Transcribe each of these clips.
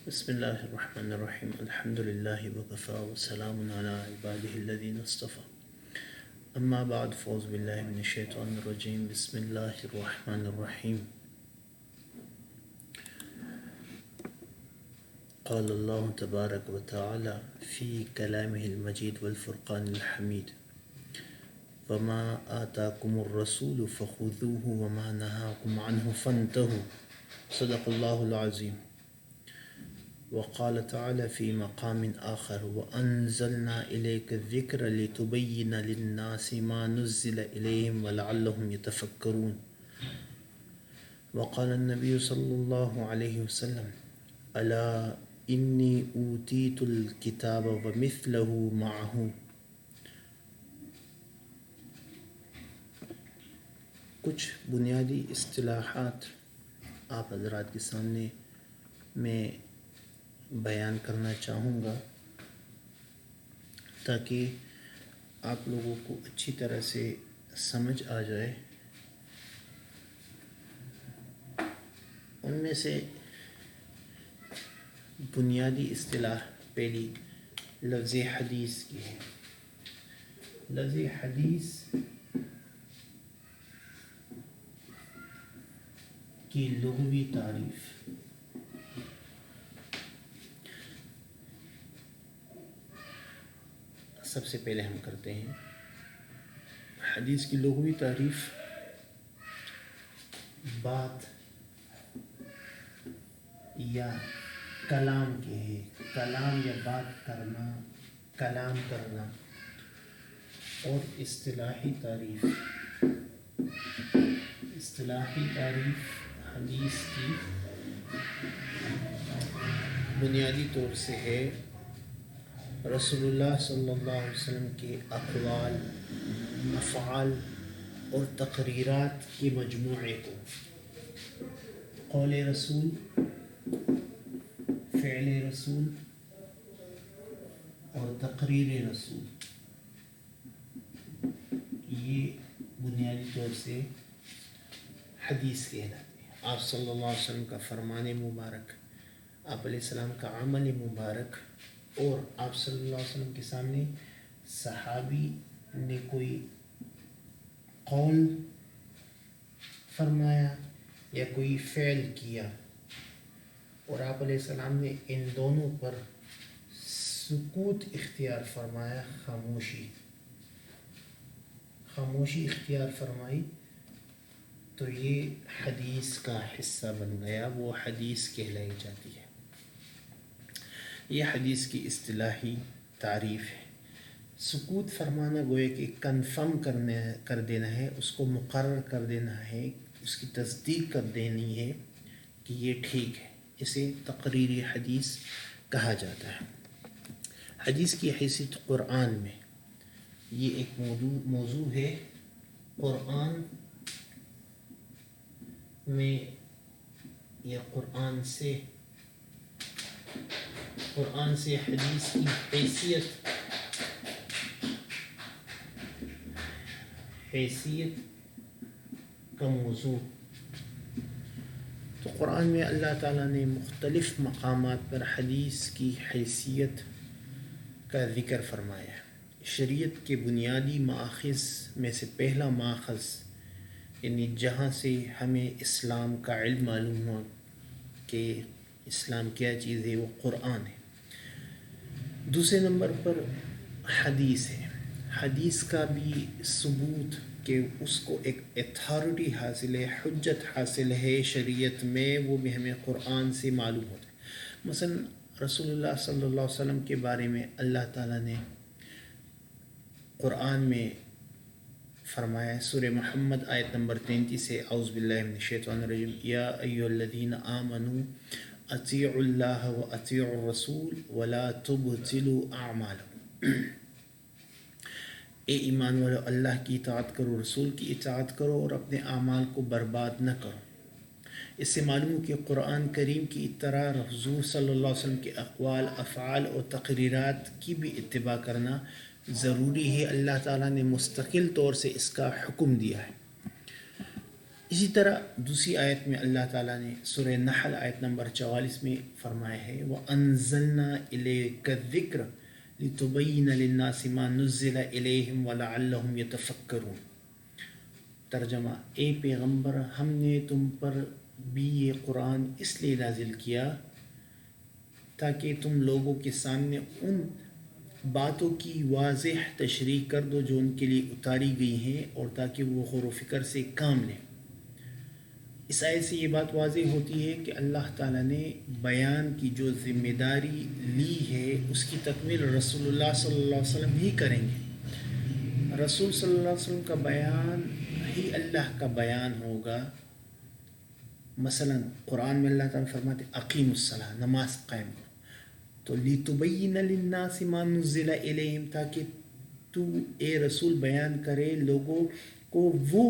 بسم اللہ الرحمن الرحیم الحمد للہ وکفی وسلام علی عبادہ الذین اصطفی اما بعد فاعوذ باللہ من الشیطان الرجیم بسم اللہ الرحمن الرحیم قال اللہ تبارک وتعالی فی کلامہ المجید والفرقان الحمید وما آتاکم الرسول فخذوه وما نہاکم عنہ فانتہوا صدق اللہ العظیم. وقال تعالى في مقام آخر وأنزلنا إليك الذكر لتبين للناس ما نزل إليهم ولعلهم يتفكرون. وقال النبي صلى الله عليه وسلم ألا إني أوتيت الكتاب ومثله معه. کچھ بنیادی اصطلاحات آپ حضرات کے سامنے میں بیان کرنا چاہوں گا تاکہ آپ لوگوں کو اچھی طرح سے سمجھ آ جائے. ان میں سے بنیادی اصطلاح پہلی لفظ حدیث کی ہے. لفظ حدیث کی لغوی تعریف. سب سے پہلے ہم کرتے ہیں حدیث کی لغوی تعریف. بات یا کلام کے ہے. کلام یا بات کرنا، کلام کرنا. اور اصطلاحی تعریف. اصطلاحی تعریف حدیث کی بنیادی طور سے ہے رسول اللہ صلی اللہ علیہ وسلم کے اقوال، افعال اور تقریرات کے مجموعے کو. قول رسول، فعل رسول اور تقریر رسول، یہ بنیادی طور سے حدیث کہلاتے ہیں. آپ صلی اللہ علیہ وسلم کا فرمان مبارک، آپ علیہ السلام کا عمل مبارک، اور آپ صلی اللہ علیہ وسلم کے سامنے صحابی نے کوئی قول فرمایا یا کوئی فعل کیا اور آپ علیہ السلام نے ان دونوں پر سکوت اختیار فرمایا، خاموشی اختیار فرمائی، تو یہ حدیث کا حصہ بن گیا، وہ حدیث کہلائی جاتی ہے. یہ حدیث کی اصطلاحی تعریف ہے. سکوت فرمانا گویا کہ کنفرم کر دینا ہے، اس کو مقرر کر دینا ہے، اس کی تصدیق کر دینی ہے کہ یہ ٹھیک ہے. اسے تقریری حدیث کہا جاتا ہے. حدیث کی حیثیت قرآن میں یہ ایک موضوع ہے. قرآن میں یا قرآن سے حدیث کی حیثیت کا موضوع. تو قرآن میں اللہ تعالیٰ نے مختلف مقامات پر حدیث کی حیثیت کا ذکر فرمایا ہے. شریعت کے بنیادی مآخذ میں سے پہلا مآخذ، یعنی جہاں سے ہمیں اسلام کا علم معلوم ہوا کہ اسلام کیا چیز ہے، وہ قرآن ہے. دوسرے نمبر پر حدیث ہے. حدیث کا بھی ثبوت کہ اس کو ایک اتھارٹی حاصل ہے، حجت حاصل ہے شریعت میں، وہ بھی ہمیں قرآن سے معلوم ہوتا ہے. مثلا رسول اللہ صلی اللہ علیہ وسلم کے بارے میں اللہ تعالیٰ نے قرآن میں فرمایا، سورہ محمد آیت نمبر 33 سے، اعوذ باللہ من الشیطان الرجیم، یا ایھا الذین آمنوا اطیعوا اللہ و اطیعوا الرسول ولا تبطلوا اعمالکم. اے ایمان والو، اللہ کی اطاعت کرو، رسول کی اطاعت کرو اور اپنے اعمال کو برباد نہ کرو. اس سے معلوم ہو کہ قرآن کریم کی طرح حضور صلی اللہ علیہ وسلم کے اقوال، افعال اور تقریرات کی بھی اتباع کرنا ضروری ہے. اللہ تعالیٰ نے مستقل طور سے اس کا حکم دیا ہے. اسی طرح دوسری آیت میں اللہ تعالیٰ نے سورہ نحل آیت نمبر 44 میں فرمایا ہے وَأَنزَلْنَا إِلَيْكَ الذِّكْرَ لِتُبَيِّنَ لِلنَّاسِ مَا نُزِّلَ إِلَيْهِمْ وَلَعَلَّهُمْ يَتَفَكَّرُونَ۔ ترجمہ: اے پیغمبر، ہم نے تم پر بھی یہ قرآن اس لیے نازل کیا تاکہ تم لوگوں کے سامنے ان باتوں کی واضح تشریح کر دو جو ان کے لیے اتاری گئی ہیں، اور تاکہ وہ غور و فکر سے کام لیں۔ اس آیت سے یہ بات واضح ہوتی ہے کہ اللہ تعالیٰ نے بیان کی جو ذمہ داری لی ہے اس کی تکمیل رسول اللہ صلی اللہ علیہ وسلم ہی کریں گے۔ رسول صلی اللہ علیہ وسلم کا بیان ہی اللہ کا بیان ہوگا۔ مثلا قرآن میں اللہ تعالیٰ فرماتے اقیم الصلاۃ، نماز قائم کرو، تو لِتُبَيِّنَ لِلنَّاسِ مَا نُزِّلَ إِلَيْهِمْ، تاکہ تو اے رسول بیان کرے لوگوں کو وہ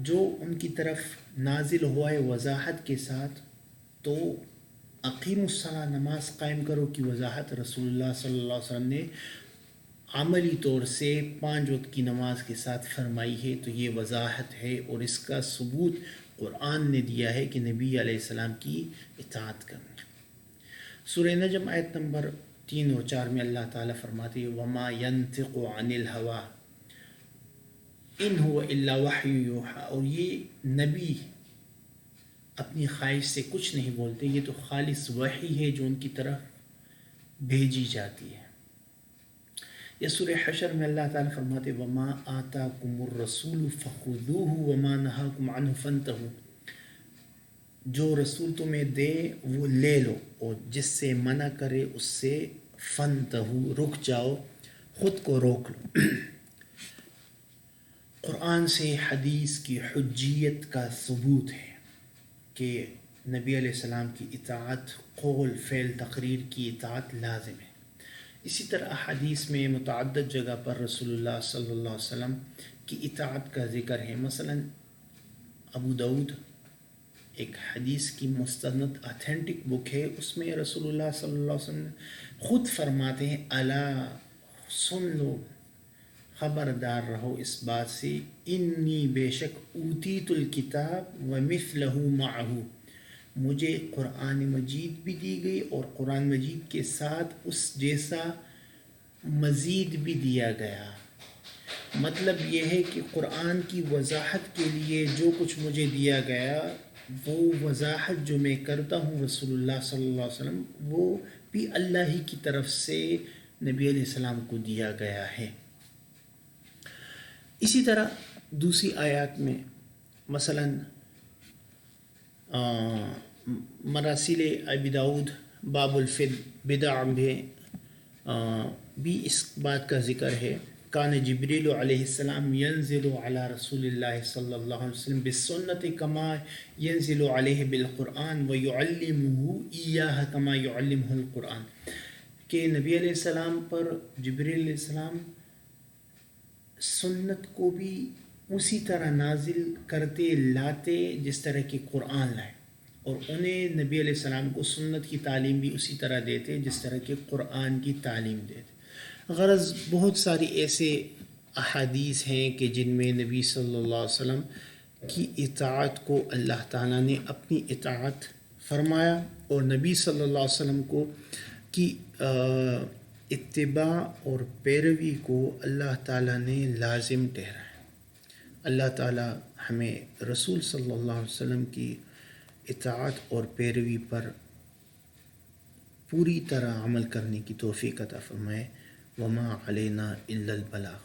جو ان کی طرف نازل ہوا ہے وضاحت کے ساتھ۔ تو اقیم الصلاۃ، نماز قائم کرو کی وضاحت رسول اللہ صلی اللہ علیہ وسلم نے عملی طور سے 5 وقت کی نماز کے ساتھ فرمائی ہے۔ تو یہ وضاحت ہے اور اس کا ثبوت قرآن نے دیا ہے کہ نبی علیہ السلام کی اطاعت کرنا۔ سورہ نجم آیت نمبر 3 اور 4 میں اللہ تعالیٰ فرماتے ہیں وَمَا يَنطِقُ عَنِ الْهَوَىٰ إِنْ هُوَ إِلَّا وَحْيٌ يُوحَىٰ، اور یہ نبی اپنی خواہش سے کچھ نہیں بولتے، یہ تو خالص وحی ہے جو ان کی طرف بھیجی جاتی ہے۔ یا سورہ حشر میں اللہ تعالیٰ فرماتے وَمَا آتَاكُمُ الرَّسُولُ فَخُذُوهُ وَمَا نَهَاكُمْ عَنْهُ فَانْتَهُوا، جو رسول تمہیں دے وہ لے لو، اور جس سے منع کرے اس سے فَانْتَهُوا، رک جاؤ، خود کو روک لو۔ قرآن سے حدیث کی حجیت کا ثبوت ہے کہ نبی علیہ السلام کی اطاعت قول، فعل، تقریر کی اطاعت لازم ہے۔ اسی طرح احادیث میں متعدد جگہ پر رسول اللہ صلی اللہ علیہ وسلم کی اطاعت کا ذکر ہے۔ مثلا ابو داؤد ایک حدیث کی مستند اتھینٹک بک ہے، اس میں رسول اللہ صلی اللہ علیہ وسلم خود فرماتے ہیں الا، سن لو، خبردار رہو اس بات سے، انی بے شک اوتیت الکتاب ومثلہ معہ، مجھے قرآن مجید بھی دی گئی اور قرآن مجید کے ساتھ اس جیسا مزید بھی دیا گیا۔ مطلب یہ ہے کہ قرآن کی وضاحت کے لیے جو کچھ مجھے دیا گیا، وہ وضاحت جو میں کرتا ہوں رسول اللہ صلی اللہ علیہ وسلم، وہ بھی اللہ ہی کی طرف سے نبی علیہ السلام کو دیا گیا ہے۔ اسی طرح دوسری آیات میں مثلا مراسل ابی داؤد باب البدع میں بھی اس بات کا ذکر ہے کان جبریل علیہ السلام ینزل علی رسول اللہ صلی اللہ علیہ وسلم بالسنت کما ینزل علیہ بالقرآن ویعلمہ ایاہ کما یعلمہ القرآن، کہ نبی علیہ السلام پر جبریل علیہ السلام سنت کو بھی اسی طرح نازل کرتے لاتے جس طرح کہ قرآن لائے، اور انہیں نبی علیہ السلام کو سنت کی تعلیم بھی اسی طرح دیتے جس طرح کہ قرآن کی تعلیم دیتے۔ غرض بہت ساری ایسے احادیث ہیں کہ جن میں نبی صلی اللہ علیہ وسلم کی اطاعت کو اللہ تعالیٰ نے اپنی اطاعت فرمایا، اور نبی صلی اللہ علیہ وسلم کو کی اتباع اور پیروی کو اللہ تعالیٰ نے لازم ٹھہرایا۔ اللہ تعالیٰ ہمیں رسول صلی اللہ علیہ وسلم کی اطاعت اور پیروی پر پوری طرح عمل کرنے کی توفیق عطا فرمائے۔ وما علینا الا البلاغ۔